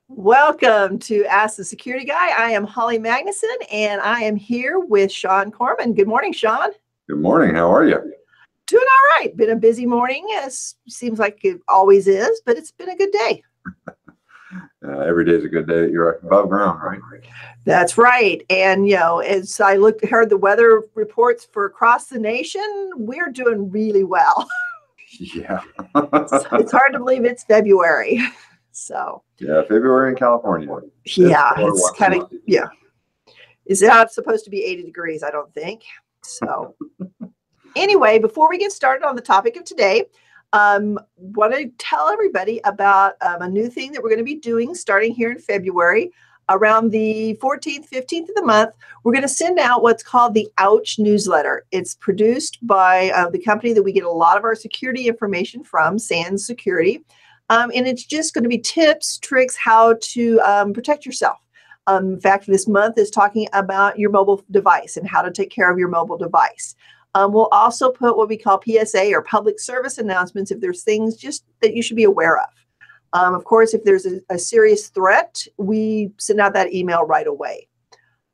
Welcome to Ask the Security Guy. I am Holly Magnuson, and I am here with Shawn Kohrman. Good morning, Shawn. Good morning. How are you? Doing all right. Been a busy morning, as seems like it always is, but it's been a good day. Every day is a good day. You're above ground, right? That's right. And, as I heard the weather reports for across the nation, we're doing really well. Yeah. It's hard to believe it's February. So yeah, February in California. It's kind of, Is it supposed to be 80 degrees? I don't think. So anyway, before we get started on the topic of today, want to tell everybody about a new thing that we're going to be doing starting here in February. Around the 14th, 15th of the month, we're going to send out what's called the Ouch newsletter. It's produced by the company that we get a lot of our security information from, Sands Security. And it's just going to be tips, tricks, how to protect yourself. In fact, this month is talking about your mobile device and how to take care of your mobile device. We'll also put what we call PSA or public service announcements if there's things just that you should be aware of. Of course, if there's a serious threat, we send out that email right away.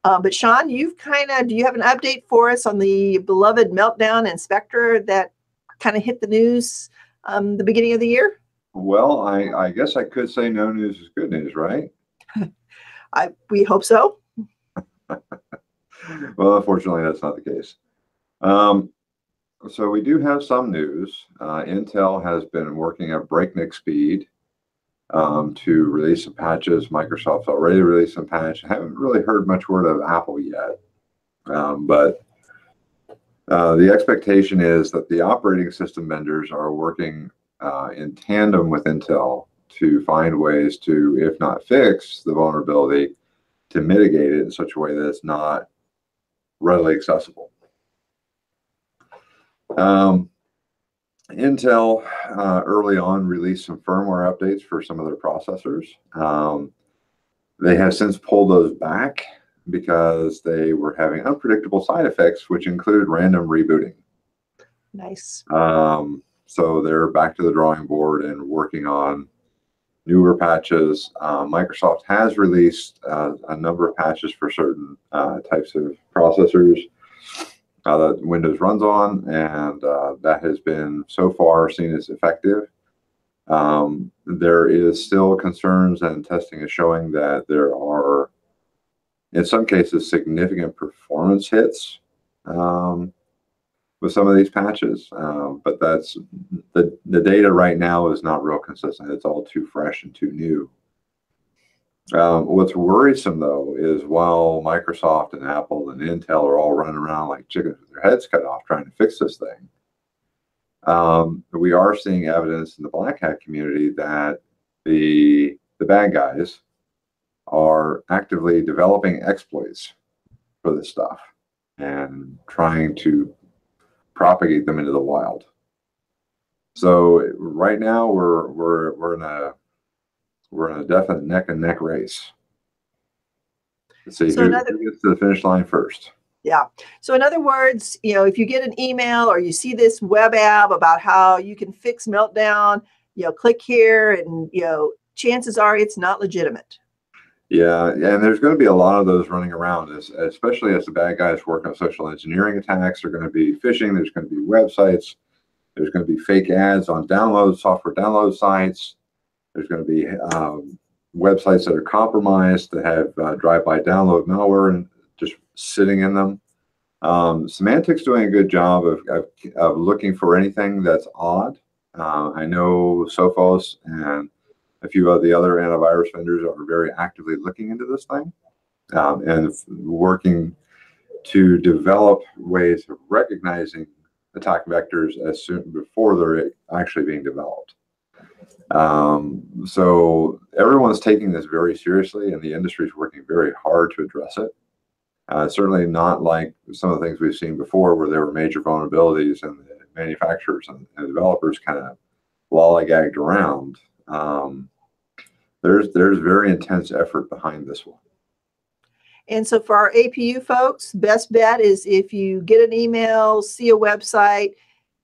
But Shawn, do you have an update for us on the beloved Meltdown and Spectre that kind of hit the news the beginning of the year? Well, I guess I could say no news is good news, right? We hope so. Well, unfortunately, that's not the case. So we do have some news. Intel has been working at breakneck speed to release some patches. Microsoft's already released some patches. I haven't really heard much word of Apple yet. But the expectation is that the operating system vendors are working in tandem with Intel to find ways to, if not fix the vulnerability, to mitigate it in such a way that it's not readily accessible. Intel early on released some firmware updates for some of their processors. They have since pulled those back because they were having unpredictable side effects, which include random rebooting. Nice. So they're back to the drawing board and working on newer patches. Microsoft has released a number of patches for certain types of processors that Windows runs on, and that has been so far seen as effective. There is still concerns, and testing is showing that there are, in some cases, significant performance hits with some of these patches, but that's the data right now is not real consistent. It's all too fresh and too new. What's worrisome, though, is while Microsoft and Apple and Intel are all running around like chickens with their heads cut off trying to fix this thing, we are seeing evidence in the Black Hat community that the bad guys are actively developing exploits for this stuff and trying to propagate them into the wild. So right now we're in a definite neck and neck race. Let's see who gets to the finish line first. Yeah. So in other words, if you get an email or you see this web app about how you can fix Meltdown, click here, and chances are it's not legitimate. Yeah, and there's going to be a lot of those running around, especially as the bad guys work on social engineering attacks. They're going to be phishing. There's going to be websites. There's going to be fake ads on software download sites. There's going to be websites that are compromised that have drive-by download malware and just sitting in them. Symantec's doing a good job of looking for anything that's odd. I know Sophos and a few of the other antivirus vendors are very actively looking into this thing and working to develop ways of recognizing attack vectors as soon before they're actually being developed. So everyone's taking this very seriously, and the industry is working very hard to address it. Certainly not like some of the things we've seen before where there were major vulnerabilities and the manufacturers and developers kind of lollygagged around. There's very intense effort behind this one. And so for our APU folks, best bet is if you get an email, see a website,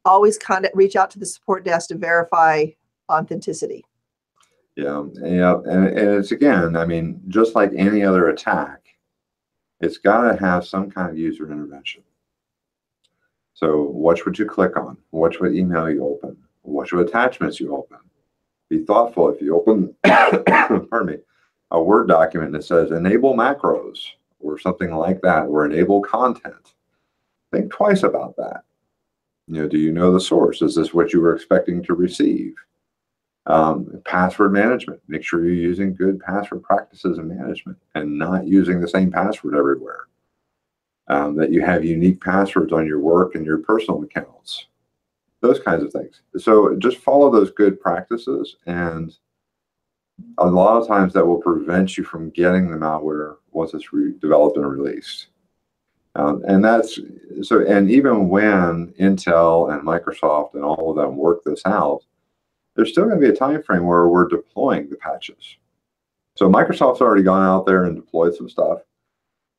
always reach out to the support desk to verify authenticity. And it's, again, I mean, just like any other attack, it's got to have some kind of user intervention. So watch what you click on, watch what email you open, watch what attachments you open. Be thoughtful if you open, pardon me, a Word document that says enable macros or something like that, or enable content. Think twice about that. Do you know the source? Is this what you were expecting to receive? Password management. Make sure you're using good password practices and management and not using the same password everywhere. That you have unique passwords on your work and your personal accounts. Those kinds of things. So just follow those good practices, and a lot of times that will prevent you from getting the malware once it's developed and released. And that's so. And even when Intel and Microsoft and all of them work this out, there's still going to be a time frame where we're deploying the patches. So Microsoft's already gone out there and deployed some stuff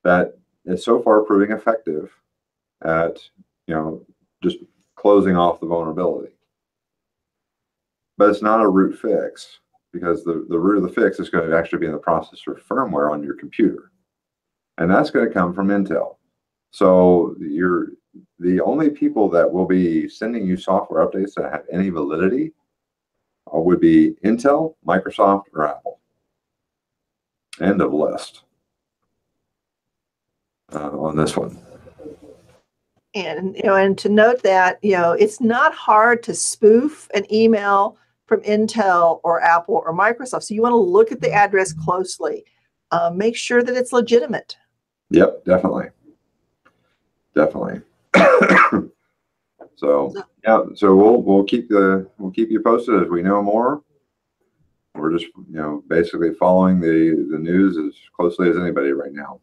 that is so far proving effective at, just closing off the vulnerability. But it's not a root fix, because the root of the fix is going to actually be in the processor firmware on your computer. And that's going to come from Intel. So the only people that will be sending you software updates that have any validity would be Intel, Microsoft, or Apple. End of list on this one. And to note that, it's not hard to spoof an email from Intel or Apple or Microsoft. So you want to look at the address closely. Make sure that it's legitimate. Yep, definitely. So we'll keep you posted as we know more. We're just basically following the news as closely as anybody right now.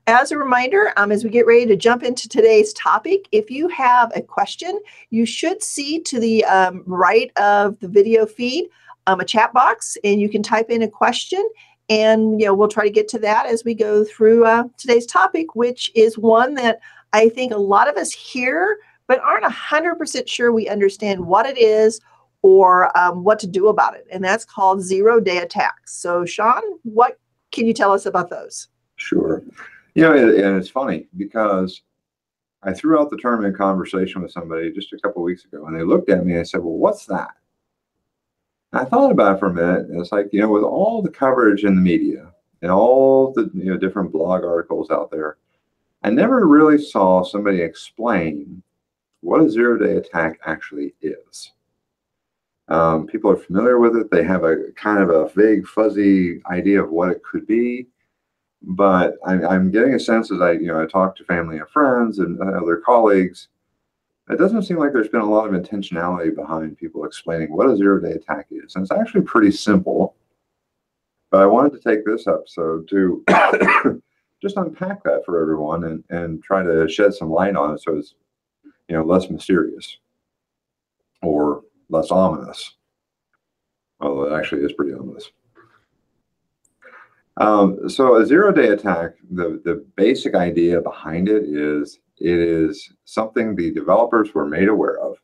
As a reminder, as we get ready to jump into today's topic, if you have a question, you should see to the right of the video feed a chat box, and you can type in a question, and we'll try to get to that as we go through today's topic, which is one that I think a lot of us hear but aren't 100% sure we understand what it is or what to do about it, and that's called zero-day attacks. So, Shawn, what can you tell us about those? Sure. And it's funny because I threw out the term in conversation with somebody just a couple of weeks ago, and they looked at me and I said, well, what's that? And I thought about it for a minute, and it's like, with all the coverage in the media and all the different blog articles out there, I never really saw somebody explain what a zero-day attack actually is. People are familiar with it. They have a kind of a vague, fuzzy idea of what it could be. But I'm getting a sense as I talk to family and friends and other colleagues, it doesn't seem like there's been a lot of intentionality behind people explaining what a zero-day attack is. And it's actually pretty simple. But I wanted to take this episode to just unpack that for everyone and try to shed some light on it so it's less mysterious or less ominous. Although it actually is pretty ominous. So a zero-day attack, the basic idea behind it is something the developers were made aware of,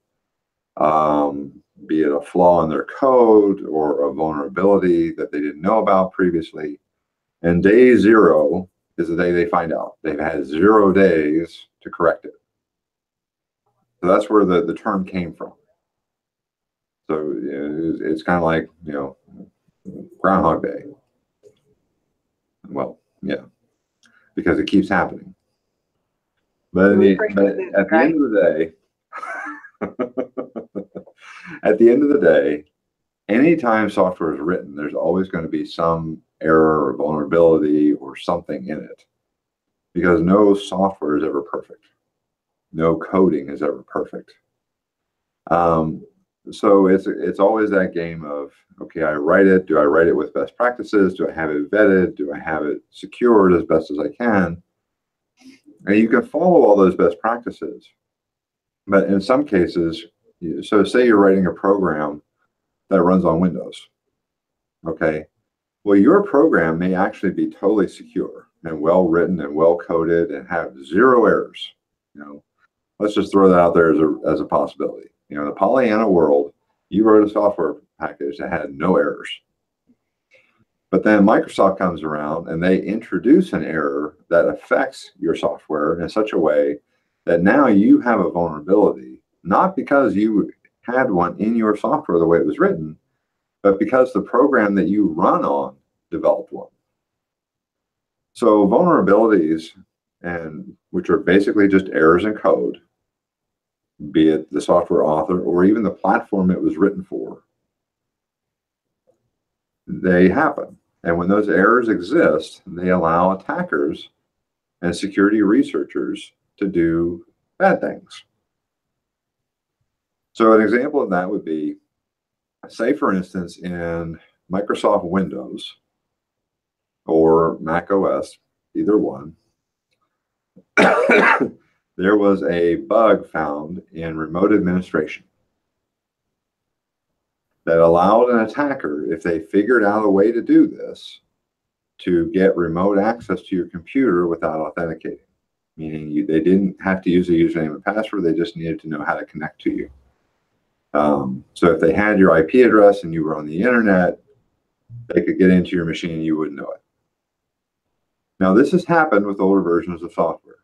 be it a flaw in their code or a vulnerability that they didn't know about previously. And day zero is the day they find out. They've had 0 days to correct it. So that's where the term came from. So it's kind of like, Groundhog Day. Well, yeah, because it keeps happening. But, at the end of the day, at the end of the day, anytime software is written, there's always going to be some error or vulnerability or something in it, because no software is ever perfect. No coding is ever perfect. So it's always that game of, okay, I write it. Do I write it with best practices? Do I have it vetted? Do I have it secured as best as I can? And you can follow all those best practices. But in some cases, so say you're writing a program that runs on Windows. Okay. Well, your program may actually be totally secure and well written and well coded and have 0 errors. Let's just throw that out there as a possibility. In the Pollyanna world, You wrote a software package that had no errors. But then Microsoft comes around and they introduce an error that affects your software in such a way that now you have a vulnerability, not because you had one in your software the way it was written, but because the program that you run on developed one. So vulnerabilities, and which are basically just errors in code, be it the software author or even the platform it was written for, they happen. And when those errors exist, they allow attackers and security researchers to do bad things. So an example of that would be, say, for instance, in Microsoft Windows or Mac OS, either one, there was a bug found in remote administration that allowed an attacker, if they figured out a way to do this, to get remote access to your computer without authenticating. Meaning they didn't have to use a username and password, they just needed to know how to connect to you. So if they had your IP address and you were on the internet, they could get into your machine and you wouldn't know it. Now, this has happened with older versions of software.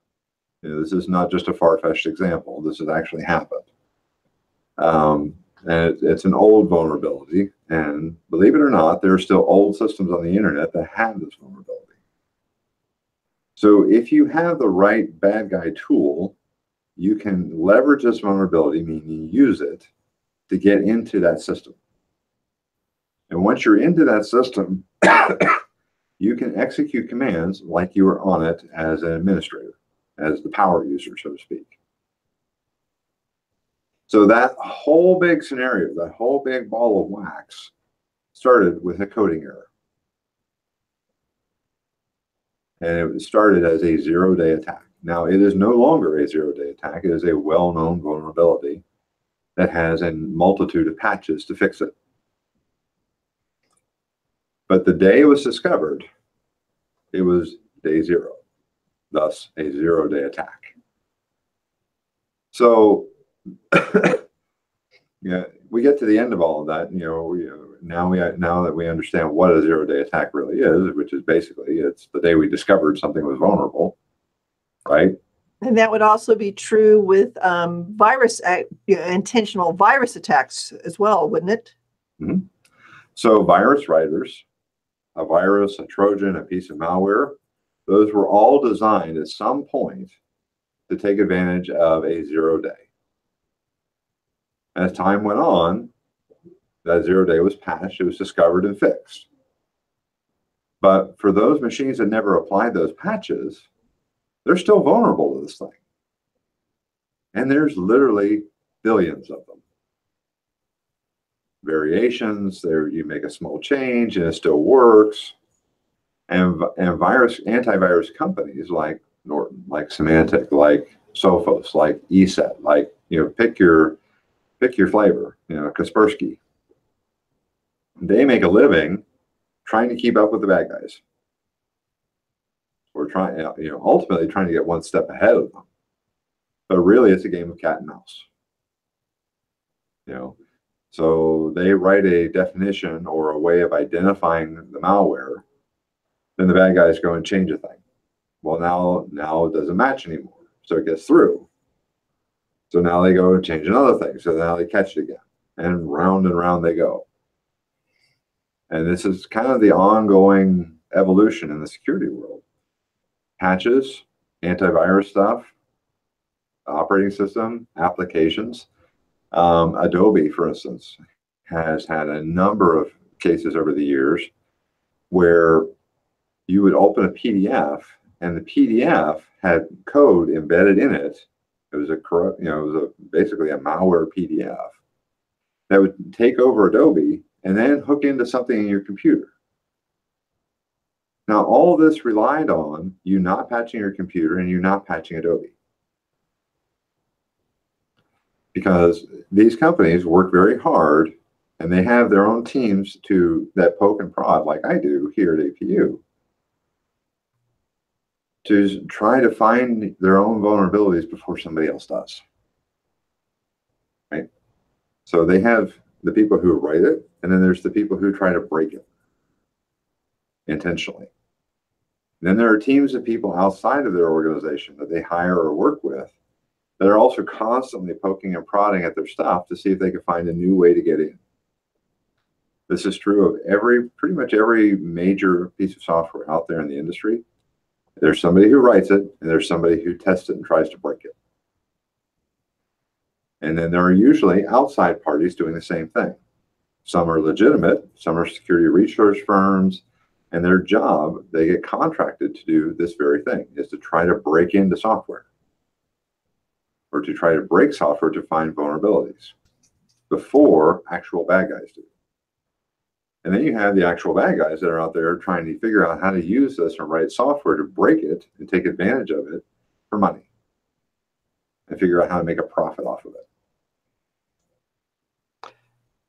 This is not just a far-fetched example. This has actually happened. And it's an old vulnerability. And believe it or not, there are still old systems on the internet that have this vulnerability. So if you have the right bad guy tool, you can leverage this vulnerability, meaning use it, to get into that system. And once you're into that system, you can execute commands like you were on it as an administrator, as the power user, so to speak. So that whole big scenario, that whole big ball of wax, started with a coding error. And it started as a zero-day attack. Now, it is no longer a zero-day attack. It is a well-known vulnerability that has a multitude of patches to fix it. But the day it was discovered, it was day zero, thus a zero-day attack. So yeah, we get to the end of all of that. Now that we understand what a zero-day attack really is, which is basically it's the day we discovered something was vulnerable, right? And that would also be true with intentional virus attacks as well, wouldn't it? Mm-hmm. So virus writers, a virus, a Trojan, a piece of malware, those were all designed at some point to take advantage of a zero-day. As time went on, that zero-day was patched, it was discovered and fixed. But for those machines that never applied those patches, they're still vulnerable to this thing. And there's literally billions of them. Variations, there you make a small change and it still works. And antivirus companies like Norton, like Symantec, like Sophos, like ESET, like, pick your flavor, Kaspersky. They make a living trying to keep up with the bad guys. Or ultimately trying to get one step ahead of them. But really it's a game of cat and mouse. So they write a definition or a way of identifying the malware, then the bad guys go and change a thing. Well, now it doesn't match anymore. So it gets through. So now they go and change another thing. So now they catch it again. And round they go. And this is kind of the ongoing evolution in the security world. Patches, antivirus stuff, operating system, applications. Adobe, for instance, has had a number of cases over the years where you would open a PDF and the PDF had code embedded in it. It was basically a malware PDF that would take over Adobe and then hook into something in your computer. Now, all of this relied on you not patching your computer and you not patching Adobe. Because these companies work very hard and they have their own teams that poke and prod, like I do here at APU, to try to find their own vulnerabilities before somebody else does. Right? So they have the people who write it, and then there's the people who try to break it intentionally. Then there are teams of people outside of their organization that they hire or work with that are also constantly poking and prodding at their stuff to see if they can find a new way to get in. This is true of pretty much every major piece of software out there in the industry. There's somebody who writes it, and there's somebody who tests it and tries to break it. And then there are usually outside parties doing the same thing. Some are legitimate, some are security research firms, and their job, they get contracted to do this very thing, is to try to break into software or to try to break software to find vulnerabilities before actual bad guys do. And then you have the actual bad guys that are out there trying to figure out how to use this and write software to break it and take advantage of it for money and figure out how to make a profit off of it.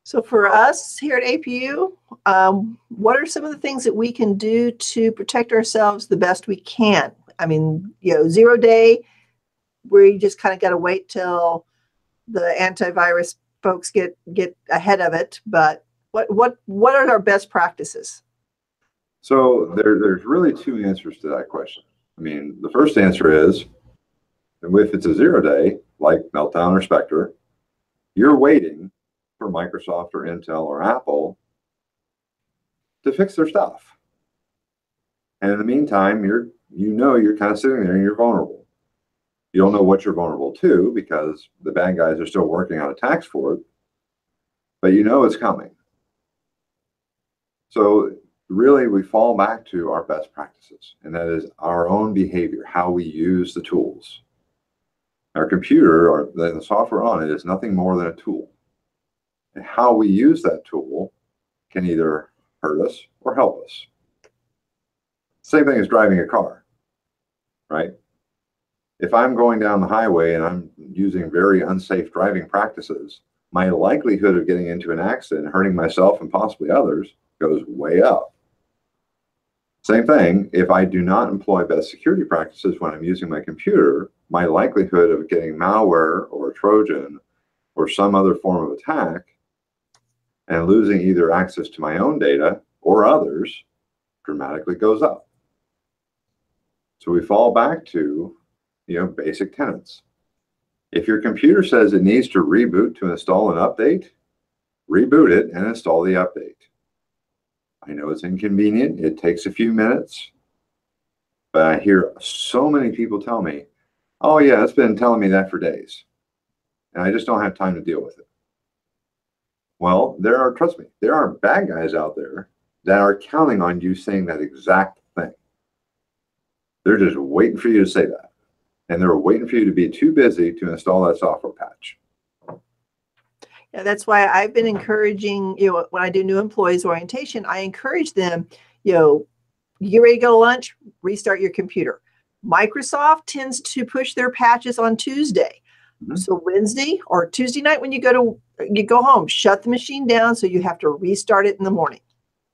So for us here at APU, what are some of the things that we can do to protect ourselves the best we can? I mean, 0 day, where you just kind of got to wait till the antivirus folks get ahead of it. But what are our best practices? So there's really two answers to that question. I mean, the first answer is, if it's a 0 day, like Meltdown or Spectre, you're waiting for Microsoft or Intel or Apple to fix their stuff. And in the meantime, you're kind of sitting there and you're vulnerable. You don't know what you're vulnerable to because the bad guys are still working on attacks for it, but you know it's coming. So really, we fall back to our best practices, and that is our own behavior, how we use the tools. Our computer, or the software on it, is nothing more than a tool. And how we use that tool can either hurt us or help us. Same thing as driving a car, right? If I'm going down the highway and I'm using very unsafe driving practices, my likelihood of getting into an accident, hurting myself and possibly others, goes way up. Same thing, if I do not employ best security practices when I'm using my computer, my likelihood of getting malware or a Trojan or some other form of attack and losing either access to my own data or others dramatically goes up. So we fall back to, basic tenets. If your computer says it needs to reboot to install an update, reboot it and install the update. I know it's inconvenient. It takes a few minutes, but I hear so many people tell me, oh yeah, it's been telling me that for days, and I just don't have time to deal with it. Well, trust me, there are bad guys out there that are counting on you saying that exact thing. They're just waiting for you to say that. And they're waiting for you to be too busy to install that software patch. Yeah, that's why I've been encouraging, when I do new employees orientation, I encourage them, you get ready to go to lunch, restart your computer. Microsoft tends to push their patches on Tuesday. Mm-hmm. So Wednesday or Tuesday night when you go home, shut the machine down so you have to restart it in the morning.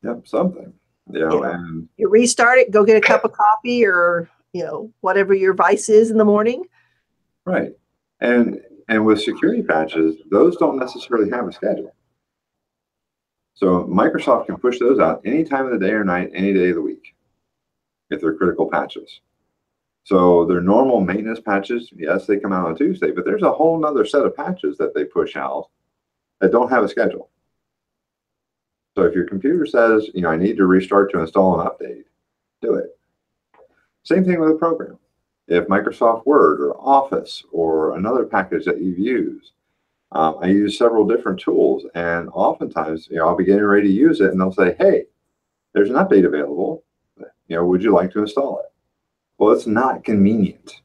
Yep, something. And you restart it, go get a cup of coffee or whatever your vice is in the morning. Right. And with security patches, those don't necessarily have a schedule. So Microsoft can push those out any time of the day or night, any day of the week, if they're critical patches. So their normal maintenance patches, yes, they come out on Tuesday, but there's a whole nother set of patches that they push out that don't have a schedule. So if your computer says, I need to restart to install an update, do it. Same thing with a program. If Microsoft Word or Office or another package that you've used, I use several different tools, and oftentimes, I'll be getting ready to use it, and they'll say, "Hey, there's an update available. Would you like to install it?" Well, it's not convenient.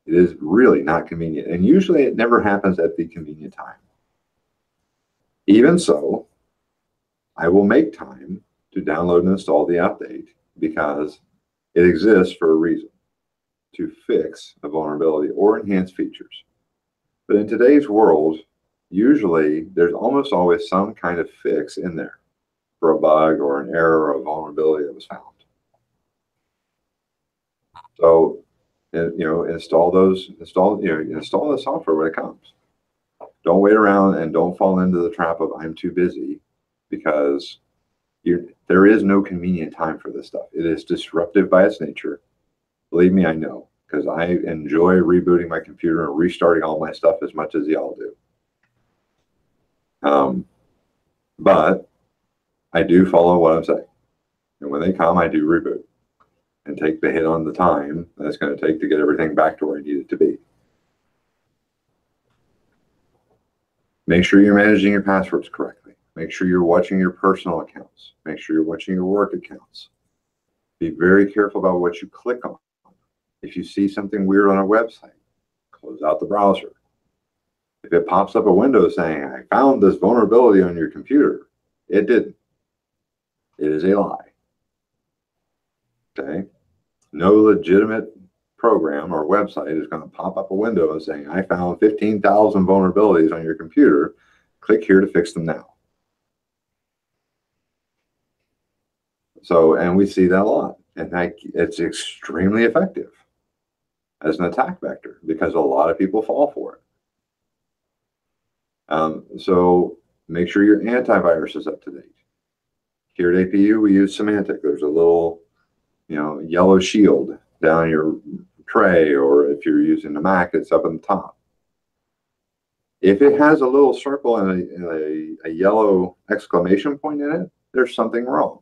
It is really not convenient, and usually it never happens at the convenient time. Even so, I will make time to download and install the update because it exists for a reason, to fix a vulnerability or enhance features. But in today's world, usually there's almost always some kind of fix in there for a bug or an error or a vulnerability that was found. So, install the software when it comes. Don't wait around and don't fall into the trap of I'm too busy, because there is no convenient time for this stuff. It is disruptive by its nature. Believe me, I know, because I enjoy rebooting my computer and restarting all my stuff as much as y'all do. But I do follow what I'm saying. And when they come, I do reboot and take the hit on the time that it's going to take to get everything back to where I need it to be. Make sure you're managing your passwords correctly. Make sure you're watching your personal accounts. Make sure you're watching your work accounts. Be very careful about what you click on. If you see something weird on a website, close out the browser. If it pops up a window saying, I found this vulnerability on your computer, it didn't. It is a lie. Okay? No legitimate program or website is going to pop up a window and saying, I found 15,000 vulnerabilities on your computer. Click here to fix them now. So, and we see that a lot. And it's extremely effective as an attack vector because a lot of people fall for it. So make sure your antivirus is up to date. Here at APU, we use Symantec. There's a little, yellow shield down your tray, or if you're using the Mac, it's up on the top. If it has a little circle and a yellow exclamation point in it, there's something wrong.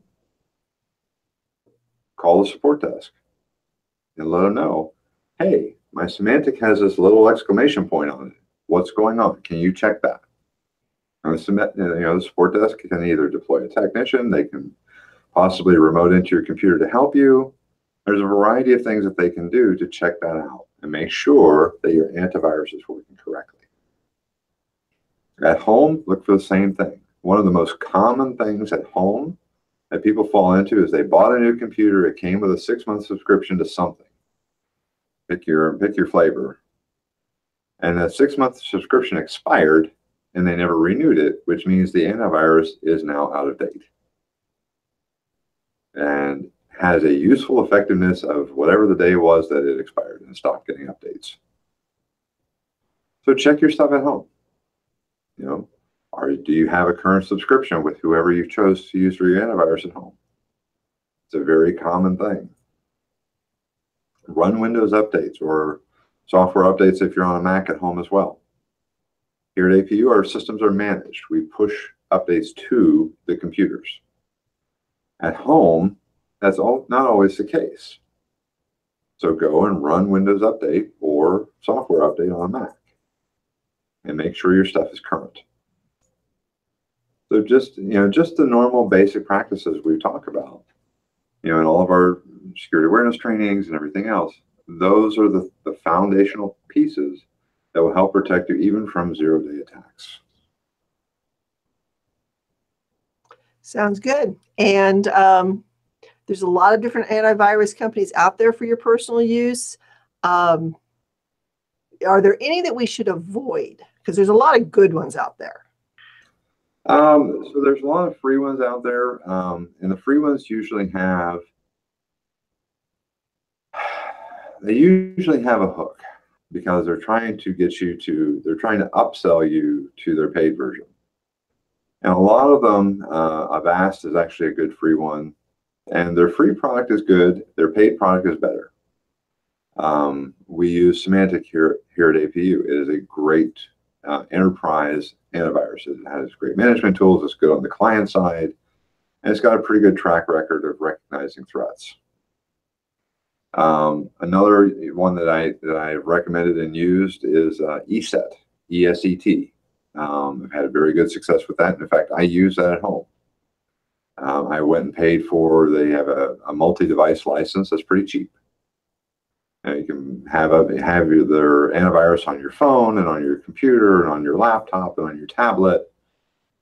Call the support desk and let them know, hey, my Symantec has this little exclamation point on it. What's going on? Can you check that? And the support desk can either deploy a technician, they can possibly remote into your computer to help you. There's a variety of things that they can do to check that out and make sure that your antivirus is working correctly. At home, look for the same thing. One of the most common things at home that people fall into is they bought a new computer. It came with a 6-month subscription to something. Pick your flavor. And that 6-month subscription expired and they never renewed it, which means the antivirus is now out of date and has a useful effectiveness of whatever the day was that it expired and stopped getting updates. So check your stuff at home. Do you have a current subscription with whoever you chose to use for your antivirus at home? It's a very common thing. Run Windows updates or software updates if you're on a Mac at home as well. Here at APU, our systems are managed. We push updates to the computers. At home, that's not always the case. So go and run Windows Update or software update on a Mac and make sure your stuff is current. So just the normal basic practices we talk about, in all of our security awareness trainings and everything else, those are the foundational pieces that will help protect you even from zero-day attacks. Sounds good. And there's a lot of different antivirus companies out there for your personal use. Are there any that we should avoid? Because there's a lot of good ones out there. So there's a lot of free ones out there, and the free ones usually have a hook because they're trying to upsell you to their paid version. And a lot of them, Avast is actually a good free one, and their free product is good. Their paid product is better. We use Symantec here at APU. It is a great enterprise antivirus. It has great management tools. It's good on the client side, and it's got a pretty good track record of recognizing threats. Another one that I've recommended and used is ESET, ESET. I've had very good success with that. In fact, I use that at home. I went and paid for, they have a multi-device license that's pretty cheap. And you can have their antivirus on your phone and on your computer and on your laptop and on your tablet,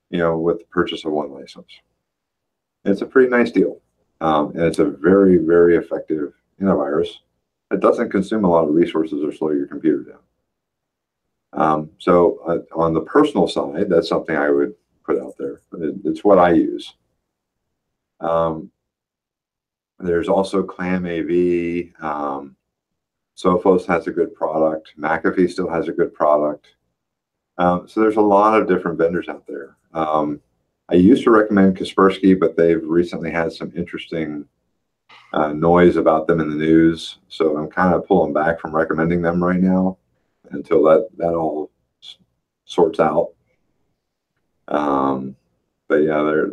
with the purchase of one license. It's a pretty nice deal. And it's a very, very effective antivirus. It doesn't consume a lot of resources or slow your computer down. So on the personal side, that's something I would put out there. It's what I use. There's also ClamAV. Sophos has a good product. McAfee still has a good product. So there's a lot of different vendors out there. I used to recommend Kaspersky, but they've recently had some interesting noise about them in the news. So I'm kind of pulling back from recommending them right now until that all sorts out. But yeah,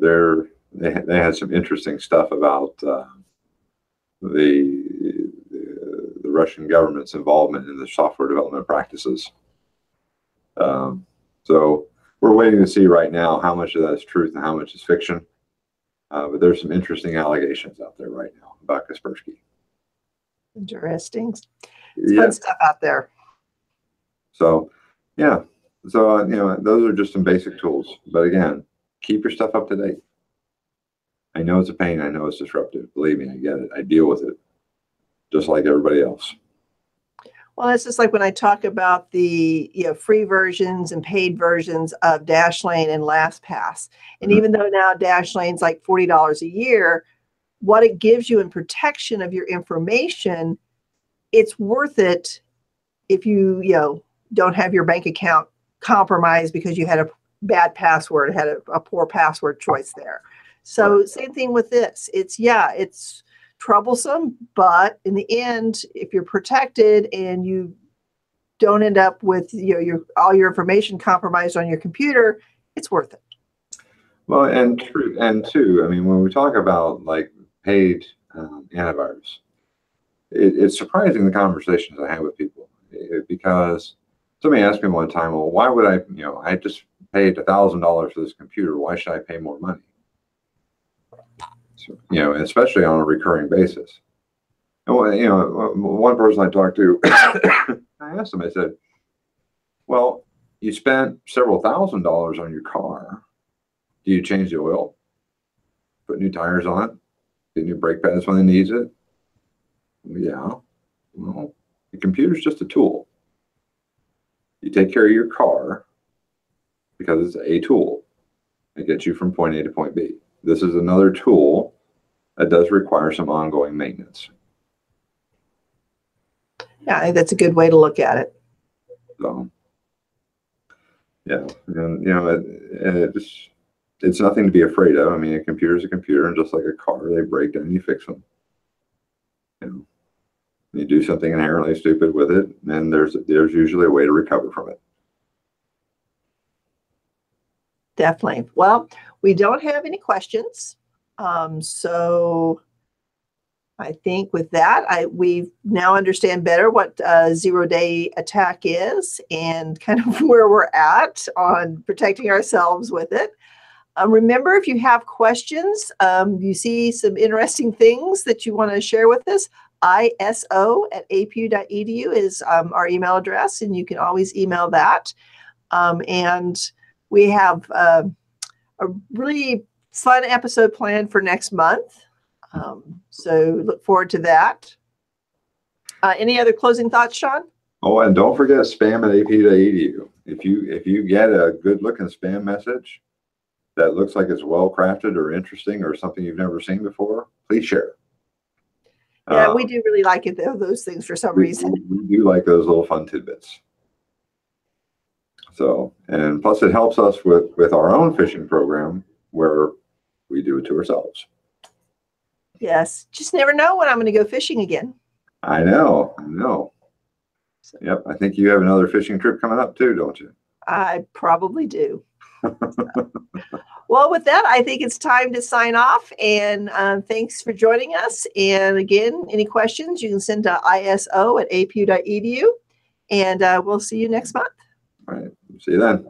they had some interesting stuff about the Russian government's involvement in the software development practices. So we're waiting to see right now how much of that is truth and how much is fiction. But there's some interesting allegations out there right now about Kaspersky. Interesting. It's fun stuff out there. So, yeah. So, those are just some basic tools. But again, keep your stuff up to date. I know it's a pain. I know it's disruptive. Believe me, I get it. I deal with it just like everybody else. Well, it's just like when I talk about the free versions and paid versions of Dashlane and LastPass. And even though now Dashlane's like $40 a year, what it gives you in protection of your information, it's worth it if you don't have your bank account compromised because you had a bad password, had a poor password choice there. So same thing with this. It's troublesome, but in the end, if you're protected and you don't end up with all your information compromised on your computer, it's worth it. Well, and two, I mean, when we talk about like paid antivirus, it's surprising the conversations I have with people, because somebody asked me one time, well, why would I just paid $1,000 for this computer. Why should I pay more money? So, especially on a recurring basis. And one person I talked to, I asked them, I said, well, you spent several $1,000s on your car. Do you change the oil? Put new tires on it? Get new brake pads when it needs it? Yeah. Well, the computer's just a tool. You take care of your car because it's a tool. It gets you from point A to point B. This is another tool that does require some ongoing maintenance. Yeah, I think that's a good way to look at it. So, yeah, and it's nothing to be afraid of. I mean, a computer is a computer, and just like a car, they break down, you fix them. You do something inherently stupid with it, and there's usually a way to recover from it. Definitely. Well, we don't have any questions. So I think with that, we now understand better what zero-day attack is and kind of where we're at on protecting ourselves with it. Remember, if you have questions, you see some interesting things that you want to share with us, iso@apu.edu is our email address, and you can always email that. And we have a really fun episode planned for next month. So look forward to that. Any other closing thoughts, Shawn? Oh, and don't forget spam at apu.edu. If you get a good looking spam message that looks like it's well crafted or interesting or something you've never seen before, please share. Yeah, we do really like it, those things for some reason. We do like those little fun tidbits. So, and plus it helps us with our own phishing program where we do it to ourselves. Yes, just never know when I'm going to go fishing again. I know. So, yep, I think you have another fishing trip coming up too, don't you? I probably do. Well, with that, I think it's time to sign off. And thanks for joining us. And again, any questions, you can send to iso@apu.edu. And we'll see you next month. All right. See you then.